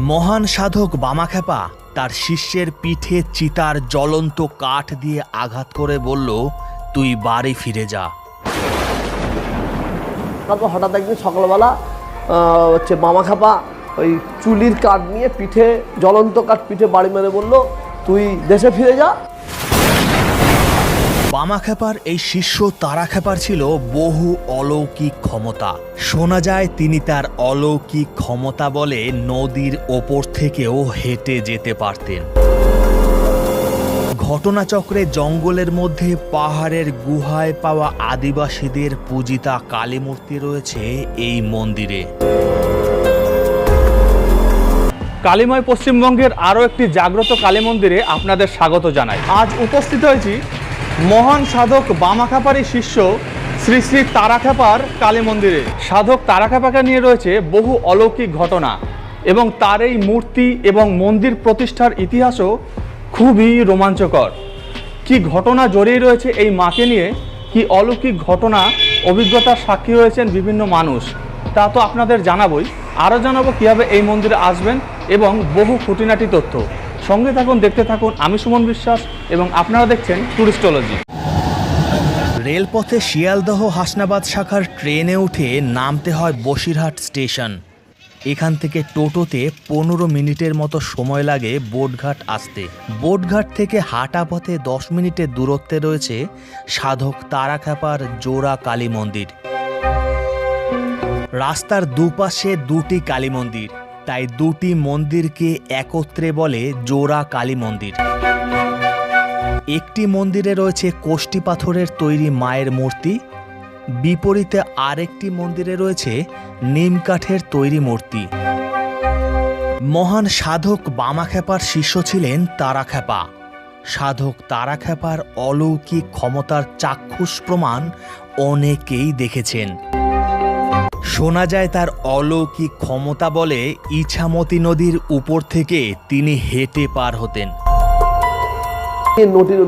মহান সাধক বামাখ্যাপা তার শিষ্যের পিঠে চিতার জ্বলন্ত কাঠ দিয়ে আঘাত করে বলল, তুই বাড়ি ফিরে যা। তারপর হঠাৎ একদিন সকালবেলা বামাখ্যাপা ওই চুলির কাঠ নিয়ে পিঠে জ্বলন্ত কাঠ পিঠে বাড়ি মেরে বলল, তুই দেশে ফিরে যা। বামাখ্যাপার এই শিষ্য তারাখ্যাপার ছিল বহু অলৌকিক ক্ষমতা। শোনা যায় তিনি তার অলৌকিক ক্ষমতা বলে নদীর ওপর থেকেও হেঁটে যেতে পারতেন। ঘটনাচক্রে জঙ্গলের মধ্যে পাহাড়ের গুহায় পাওয়া আদিবাসীদের পূজিতা কালী মূর্তি রয়েছে এই মন্দিরে। কালীময় পশ্চিমবঙ্গের আরও একটি জাগ্রত কালী মন্দিরে আপনাদের স্বাগত জানাই। আজ উপস্থিত হয়েছি মহান সাধক বামাখ্যাপারই শিষ্য শ্রী শ্রী তারাখ্যাপার কালী মন্দিরে। সাধক তারাখ্যাপাকে নিয়ে রয়েছে বহু অলৌকিক ঘটনা এবং তার এই মূর্তি এবং মন্দির প্রতিষ্ঠার ইতিহাসও খুবই রোমাঞ্চকর। কি ঘটনা জড়িয়ে রয়েছে এই মাকে নিয়ে, কি অলৌকিক ঘটনা অভিজ্ঞতার সাক্ষী হয়েছেন বিভিন্ন মানুষ, তা তো আপনাদের জানাবই। আরও জানাবো কীভাবে এই মন্দিরে আসবেন এবং বহু খুঁটিনাটি তথ্য। সঙ্গে থাকুন, দেখতে থাকুন। আমি সুমন বিশ্বাস এবং আপনারা দেখছেন টুরিস্টোলজি। রেলপথে শিয়ালদহ হাসনাবাদ শাখার ট্রেনে উঠে নামতে হয় বসিরহাট স্টেশন। এখান থেকে টোটোতে 15 মিনিটের মতো সময় লাগে বোটঘাট আসতে। বোটঘাট থেকে হাঁটা পথে 10 মিনিটের দূরত্বে রয়েছে সাধক তারাখ্যাপার জোড়া কালী মন্দির। রাস্তার দুপাশে দুটি কালী মন্দির, তাই দুটি মন্দিরকে একত্রে বলে জোড়া কালী মন্দির। একটি মন্দিরে রয়েছে কোষ্টি পাথরের তৈরি মায়ের মূর্তি, বিপরীতে আরেকটি মন্দিরে রয়েছে নিম কাঠের তৈরি মূর্তি। মহান সাধক বামাখ্যাপার শিষ্য ছিলেন তারাখ্যাপা। সাধক তারাখ্যাপার অলৌকিক ক্ষমতার চাক্ষুষ প্রমাণ অনেকেই দেখেছেন। শোনা যায় তার অলৌকিক ক্ষমতা বলে ইছামতি নদীর উপর থেকে তিনি হেঁটে পার হতেন।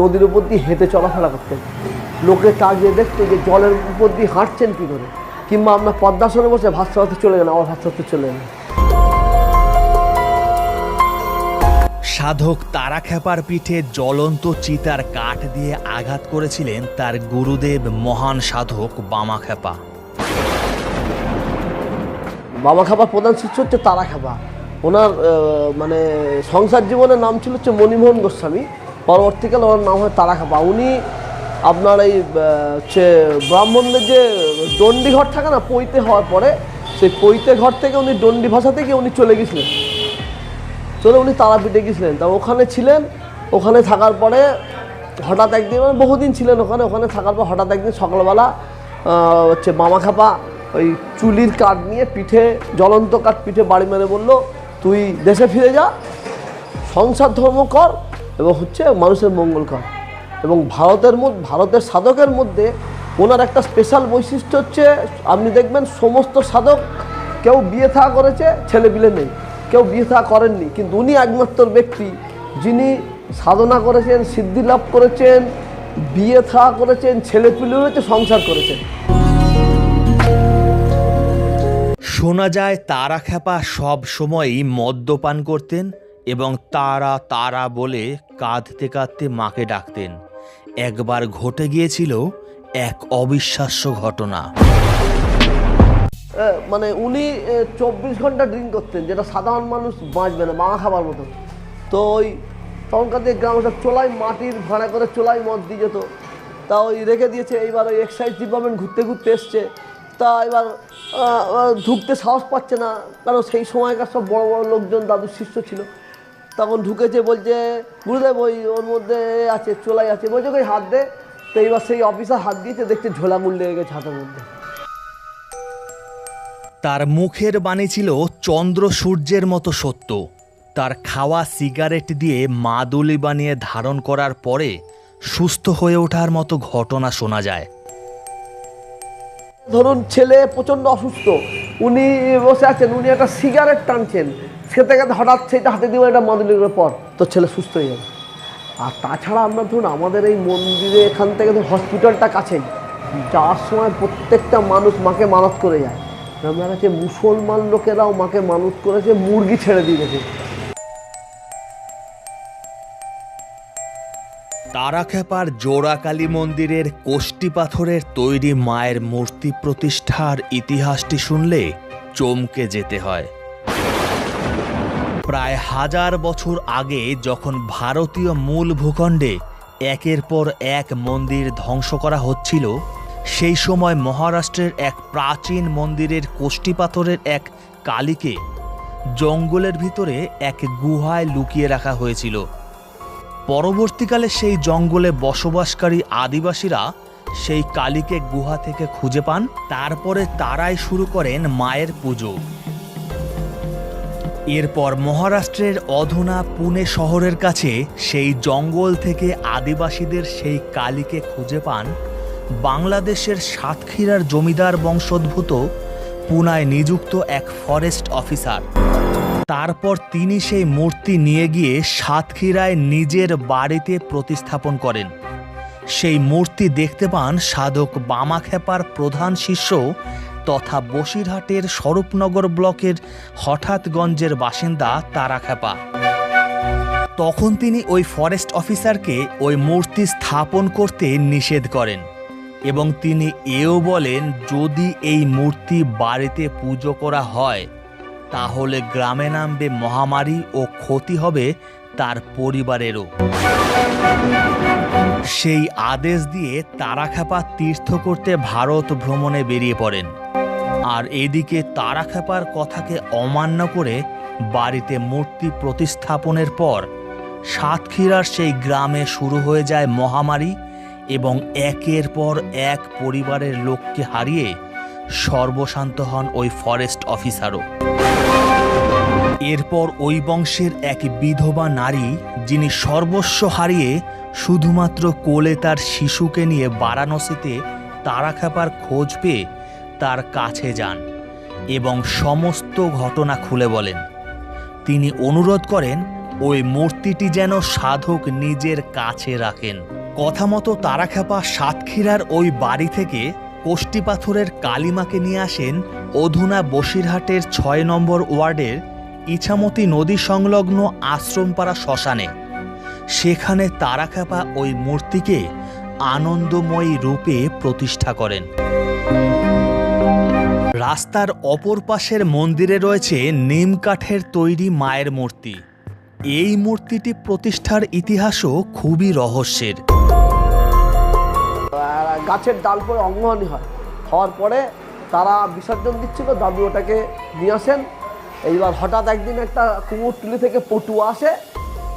নদীর উপর দিয়ে হেঁটে চলাফেরা করতেন। লোকে তাকিয়ে দেখতো যে জলের উপর দিয়ে হাঁটছেন কী করে, কিংবা আমরা পদ্মাসনে বসে ভাসতে ভাসতে চলে গেলাম, আবার ভাসতে ভাসতে চলে গেলাম। সাধক তারাখ্যাপার পিঠে জ্বলন্ত চিতার কাঠ দিয়ে আঘাত করেছিলেন তার গুরুদেব মহান সাধক বামাখ্যাপা। বামাখ্যাপার প্রধান শিষ্য হচ্ছে তারাখ্যাপা। ওনার মানে সংসার জীবনের নাম ছিল হচ্ছে মণিমোহন গোস্বামী। পরবর্তীকালে ওনার নাম হয় তারাখ্যাপা। উনি আপনার এই হচ্ছে ব্রাহ্মণদের যে দণ্ডি ঘর থাকে না, পৈতে হওয়ার পরে সেই পৈতে ঘর থেকে উনি দণ্ডি ভাষা থেকে উনি চলে গেছিলেন, উনি তারাপীঠে গেছিলেন। তা ওখানে ছিলেন। ওখানে থাকার পরে হঠাৎ একদিন, মানে বহুদিন ছিলেন ওখানে থাকার পর হঠাৎ একদিন সকালবেলা বামাখ্যাপা ওই চুলির কাঠ নিয়ে পিঠে জ্বলন্ত কাঠ পিঠে বাড়ি মেরে বলল, তুই দেশে ফিরে যা, সংসার ধর্ম কর এবং মানুষের মঙ্গল কর। এবং ভারতের সাধকের মধ্যে ওনার একটা স্পেশাল বৈশিষ্ট্য হচ্ছে, আপনি দেখবেন সমস্ত সাধক কেউ বিয়ে থা করেছে, ছেলে পিলে নেই, কেউ বিয়ে থা করেননি, কিন্তু উনি একমাত্র ব্যক্তি যিনি সাধনা করেছেন, সিদ্ধি লাভ করেছেন, বিয়ে থা করেছেন, ছেলে পিলে হয়েছে, সংসার করেছেন। শোনা যায় তারাখ্যাপা সব সময়ই মদ্যপান করতেন এবং তারা তারা বলে কাঁদতে কাঁদতে মাকে ডাকতেন। একবার ঘটে গিয়েছিল এক অবিশ্বাস্য ঘটনা। মানে উনি 24 ঘন্টা ড্রিঙ্ক করতেন, যেটা সাধারণ মানুষ বাঁচবে না, বামাখ্যাপার মতো। তো ওই তখনকার দিকে গ্রামটা চোলাই মাটির ভাড়া করে চোলাই মদ দিয়ে যেত। তা ওই রেখে দিয়েছে। এইবার ওই এক্সাইজ ডিপার্টমেন্ট ঘুরতে ঘুরতে এসছে। তা এবার ঢুকতে সাহস পাচ্ছে না, কারণ সেই সময়কার সব বড় বড় লোকজন দাদুর শিষ্য ছিল। তখন ঢুকেছে, বলছে গুরুদেব ওর মধ্যে আছে, চোলাই আছে, বলছে ওই হাত দে। তো এইবার সেই অফিসার হাত দিয়েছে, দেখছে ঝোলা গুল লেগে গেছে হাতের মধ্যে। তার মুখের বাণী ছিল চন্দ্র সূর্যের মতো সত্য। তার খাওয়া সিগারেট দিয়ে মাদুলি বানিয়ে ধারণ করার পরে সুস্থ হয়ে ওঠার মতো ঘটনা শোনা যায়। ধরুন ছেলে প্রচণ্ড অসুস্থ, উনি বসে আছেন, উনি একটা সিগারেট টানছেন, খেতে খেতে হঠাৎ সেটা হাতে দিব, এটা মাদুলির পর তো ছেলে সুস্থ হয়ে যাবে। আর তাছাড়া আমরা ধরুন আমাদের এই মন্দিরে এখান থেকে তো হসপিটালটা কাছেই, যাওয়ার সময় প্রত্যেকটা মানুষ মাকে মানত করে যায়। আমরা কাছে মুসলমান লোকেরাও মাকে মানত করেছে, মুরগি ছেড়ে দিয়েছে। তারাখ্যাপার জোড়াকালী মন্দিরের কোষ্টি পাথরের তৈরি মায়ের মূর্তি প্রতিষ্ঠার ইতিহাসটি শুনলে চমকে যেতে হয়। প্রায় 1000 বছর আগে যখন ভারতীয় মূল ভূখণ্ডে একের পর এক মন্দির ধ্বংস করা হচ্ছিল, সেই সময় মহারাষ্ট্রের এক প্রাচীন মন্দিরের কোষ্টি পাথরের এক কালীকে জঙ্গলের ভিতরে এক গুহায় লুকিয়ে রাখা হয়েছিল। পরবর্তীকালে সেই জঙ্গলে বসবাসকারী আদিবাসীরা সেই কালীকে গুহা থেকে খুঁজে পান। তারপরে তারাই শুরু করেন মায়ের পুজো। এরপর মহারাষ্ট্রের অধুনা পুনে শহরের কাছে সেই জঙ্গল থেকে আদিবাসীদের সেই কালীকে খুঁজে পান বাংলাদেশের সাতক্ষীরার জমিদার বংশোদ্ভূত পুনায় নিযুক্ত এক ফরেস্ট অফিসার। তারপর তিনি সেই মূর্তি নিয়ে গিয়ে সাতক্ষীরায় নিজের বাড়িতে প্রতিস্থাপন করেন। সেই মূর্তি দেখতে পান সাধক বামাখ্যাপার প্রধান শিষ্য তথা বসিরহাটের স্বরূপনগর ব্লকের হঠাৎগঞ্জের বাসিন্দা তারাখ্যাপা। তখন তিনি ওই ফরেস্ট অফিসারকে ওই মূর্তি স্থাপন করতে নিষেধ করেন এবং তিনি এও বলেন, যদি এই মূর্তি বাড়িতে পুজো করা হয় তাহলে গ্রামে নামবে মহামারী ও ক্ষতি হবে তার পরিবারেরও। সেই আদেশ দিয়ে তারাখ্যাপা তীর্থ করতে ভারত ভ্রমণে বেরিয়ে পড়েন। আর এদিকে তারাখ্যাপার কথাকে অমান্য করে বাড়িতে মূর্তি প্রতিস্থাপনের পর সাতক্ষীরার সেই গ্রামে শুরু হয়ে যায় মহামারী এবং একের পর এক পরিবারের লোককে হারিয়ে সর্বশান্ত হন ওই ফরেস্ট অফিসারও। এরপর ওই বংশের এক বিধবা নারী, যিনি সর্বস্ব হারিয়ে শুধুমাত্র কোলে তার শিশুকে নিয়ে বারাণসীতে তারাখ্যাপার খোঁজ পেয়ে তার কাছে যান এবং সমস্ত ঘটনা খুলে বলেন। তিনি অনুরোধ করেন ওই মূর্তিটি যেন সাধক নিজের কাছে রাখেন। কথা মতো তারাখ্যাপা সাতক্ষীরার ওই বাড়ি থেকে কোষ্টি পাথরের কালিমাকে নিয়ে আসেন অধুনা বসিরহাটের 6 নম্বর ওয়ার্ডের ইছামতি নদী সংলগ্ন আশ্রমপাড়া শ্মশানে। সেখানে তারাখ্যাপা ওই মূর্তিকে আনন্দময়ী রূপে প্রতিষ্ঠা করেন। রাস্তার অপর পাশের মন্দিরে রয়েছে নিম কাঠের তৈরি মায়ের মূর্তি। এই মূর্তিটি প্রতিষ্ঠার ইতিহাসও খুবই রহস্যের। গাছের ডাল পরে অঙ্গহানি হয়, হওয়ার পরে তারা বিসর্জন দিচ্ছিল, দাদু ওটাকে নিয়ে আসেন। এইবার হঠাৎ একদিন একটা কুমোরটুলি থেকে পটুয়া আসে,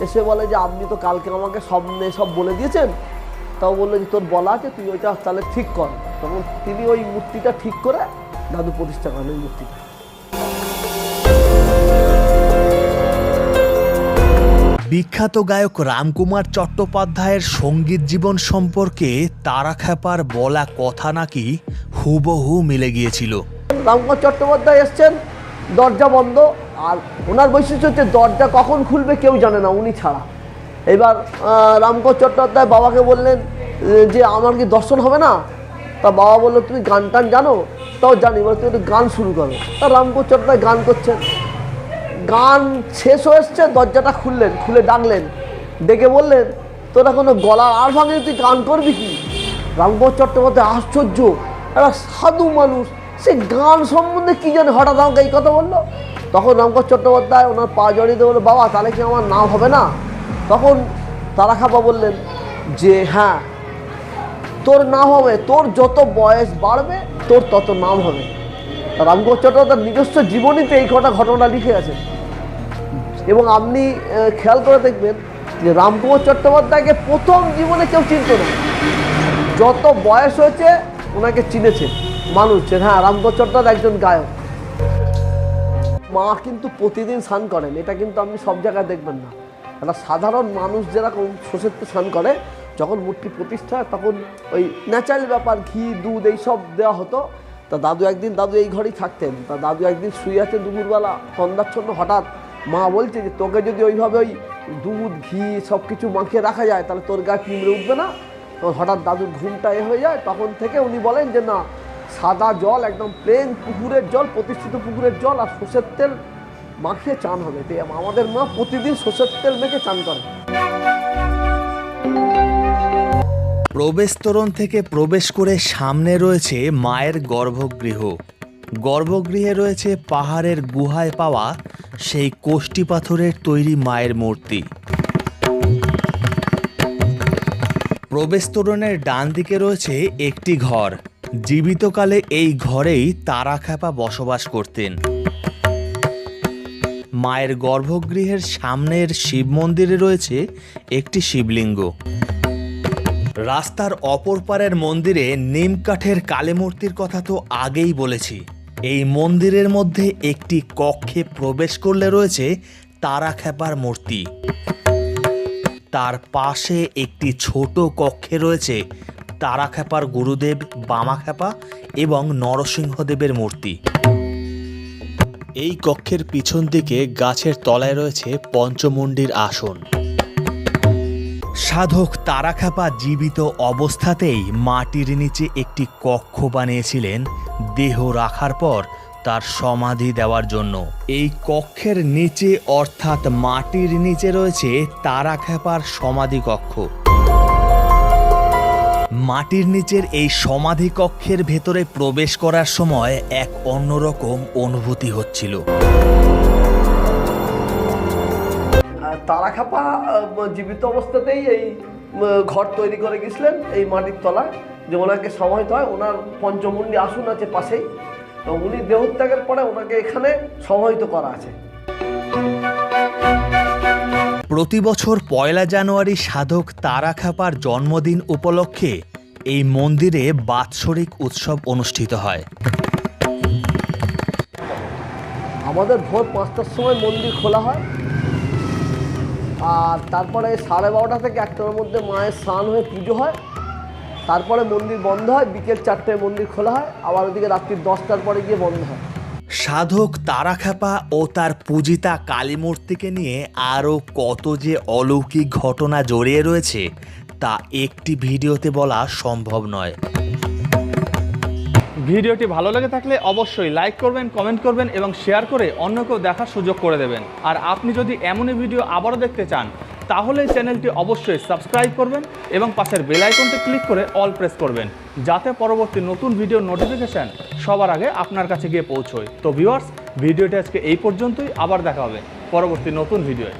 এসে বলে যে আপনি তো কালকে আমাকে সব বলে দিয়েছেন। তাও বললো যে তোর বলা আছে, তুই ওইটা তাহলে ঠিক কর। তখন তিনি ওই মূর্তিটা ঠিক করে দাদু প্রতিষ্ঠা করেন ওই মূর্তিটা। বিখ্যাত গায়ক রামকুমার চট্টোপাধ্যায়ের সঙ্গীত জীবন সম্পর্কে তারাখ্যাপার বলা কথা নাকি হুবহু মিলে গিয়েছিল। রামকুমার চট্টোপাধ্যায় এসছেন, দরজা বন্ধ, আর ওনার বৈশিষ্ট্য হচ্ছে দরজা কখন খুলবে কেউ জানে না, উনি ছাড়া। এবার রামকুমার চট্টোপাধ্যায় বাবাকে বললেন যে আমার কি দর্শন হবে না? তা বাবা বললো তুমি গান টান জানো? তাও জানি। বলে তুমি একটু গান শুরু করো। তা রামকুমার চট্টোপাধ্যায় গান করছেন, গান শেষ হয়ে এসছে, দরজাটা খুললেন, খুলে ডাকলেন, ডেকে বললেন তোরা কোনো গলা আর ভাঙে, তুই গান করবি কি? রামকুমার চট্টোপাধ্যায় আশ্চর্য, একটা সাধু মানুষ, সে গান সম্বন্ধে কী জানে, হঠাৎ আমাকে এই কথা বললো। তখন রামকুমার চট্টোপাধ্যায় ওনার পা জড়িয়ে বললো, বাবা তাহলে কি আমার নাম হবে না? তখন তারাখ্যাপা বললেন যে হ্যাঁ, তোর নাম হবে, তোর যত বয়স বাড়বে তোর তত নাম হবে। রামকুমার চট্টোপাধ্যায় নিজস্ব জীবনীতে এই ঘটনা লিখে আছেন। এবং আপনি খেয়াল করে দেখবেন যে রামকুমার চট্টোপাধ্যায়কে প্রথম জীবনে কেউ চিনত না, যত বয়স হয়েছে ওনাকে চিনেছে মানুষ, হ্যাঁ রামকুমার চট্টোপাধ্যায় একজন গায়ক। মা কিন্তু প্রতিদিন স্নান করেন, এটা কিন্তু আপনি সব জায়গায় দেখবেন না। একটা সাধারণ মানুষ যেরকম ষষ্ঠীতে স্নান করে, যখন মূর্তি প্রতিষ্ঠা হয় তখন ওই ন্যাচারাল ব্যাপার, ঘি দুধ এইসব দেওয়া হতো। তা দাদু এই ঘরেই থাকতেন। তা দাদু একদিন শুয়ে আছে দুপুরবেলা সন্ধ্যাচ্ছন্ন, হঠাৎ মা বলছে যে তোকে যদি ওইভাবে ওই দুধ ঘি সব কিছু মাখিয়ে রাখা যায় তাহলে তোর গায়ে পিঁমড়ে উঠবে না। তখন হঠাৎ দাদুর ঘুমটা হয়ে যায়। তখন থেকে উনি বলেন যে না, সাদা জল, একদম প্লেন পুকুরের জল, প্রতিষ্ঠিত পুকুরের জল, আর সর্ষের তেল মাখিয়ে চান হবে। তো আমাদের মা প্রতিদিন সর্ষের তেল মেখে চান করে। প্রবেশতোরণ থেকে প্রবেশ করে সামনে রয়েছে মায়ের গর্ভগৃহ। গর্ভগৃহে রয়েছে পাহাড়ের গুহায় পাওয়া সেই কোষ্টি পাথরের তৈরি মায়ের মূর্তি। প্রবেশতোরণের ডান দিকে রয়েছে একটি ঘর। জীবিতকালে এই ঘরেই তারাখ্যাপা বসবাস করতেন। মায়ের গর্ভগৃহের সামনের শিব মন্দিরে রয়েছে একটি শিবলিঙ্গ। রাস্তার অপর পারের মন্দিরে নিমকাঠের কালীমূর্তির কথা তো আগেই বলেছি। এই মন্দিরের মধ্যে একটি কক্ষে প্রবেশ করলে রয়েছে তারাখ্যাপার মূর্তি। তার পাশে একটি ছোট কক্ষে রয়েছে তারাখ্যাপার গুরুদেব বামাখ্যাপা এবং নরসিংহদেবের মূর্তি। এই কক্ষের পিছন দিকে গাছের তলায় রয়েছে পঞ্চমুণ্ডির আসন। সাধক তারাখ্যাপা জীবিত অবস্থাতেই মাটির নিচে একটি কক্ষ বানিয়েছিলেন দেহ রাখার পর তার সমাধি দেওয়ার জন্য। এই কক্ষের নিচে অর্থাৎ মাটির নিচে রয়েছে তারাখ্যাপার সমাধি কক্ষ। মাটির নিচের এই সমাধি কক্ষের ভেতরে প্রবেশ করার সময় এক অন্যরকম অনুভূতি হচ্ছিল। তারাখ্যাপা জীবিত অবস্থাতেই এই ঘর তৈরি করে গেছিলেন এই মাটির তলায়, যে ওনাকে সমাহিত হয়। ওনার পঞ্চমুণ্ডি আসন আছে পাশেই, তো উনি দেহত্যাগের পরে ওনাকে এখানে সমাহিত করা আছে। প্রতি বছর 1 জানুয়ারি সাধক তারাখ্যাপার জন্মদিন উপলক্ষে এই মন্দিরে বাৎসরিক উৎসব অনুষ্ঠিত হয়। আমাদের ভোর 5টার সময় মন্দির খোলা হয়, আর তারপরে 12:30 থেকে 1টার মধ্যে মায়ের স্নান হয়ে পুজো হয়। তারপরে মন্দির বন্ধ হয়, বিকেল 4টায় মন্দির খোলা হয়, আবার ওদিকে রাত্রি 10টার পরে গিয়ে বন্ধ হয়। সাধক তারাখ্যাপা ও তার পূজিতা কালীমূর্তিকে নিয়ে আরও কত যে অলৌকিক ঘটনা জড়িয়ে রয়েছে তা একটি ভিডিওতে বলা সম্ভব নয়। ভিডিওটি ভালো লেগে থাকলে অবশ্যই লাইক করবেন, কমেন্ট করবেন এবং শেয়ার করে অন্যকেও দেখার সুযোগ করে দেবেন। আর আপনি যদি এমনই ভিডিও আবারও দেখতে চান তাহলে চ্যানেলটি অবশ্যই সাবস্ক্রাইব করবেন এবং পাশের বেল আইকনটি ক্লিক করে অল প্রেস করবেন, যাতে পরবর্তী নতুন ভিডিওর নোটিফিকেশান সবার আগে আপনার কাছে গিয়ে পৌঁছয়। তো ভিউয়ার্স, ভিডিওটি আজকে এই পর্যন্তই। আবার দেখা হবে পরবর্তী নতুন ভিডিওয়ে।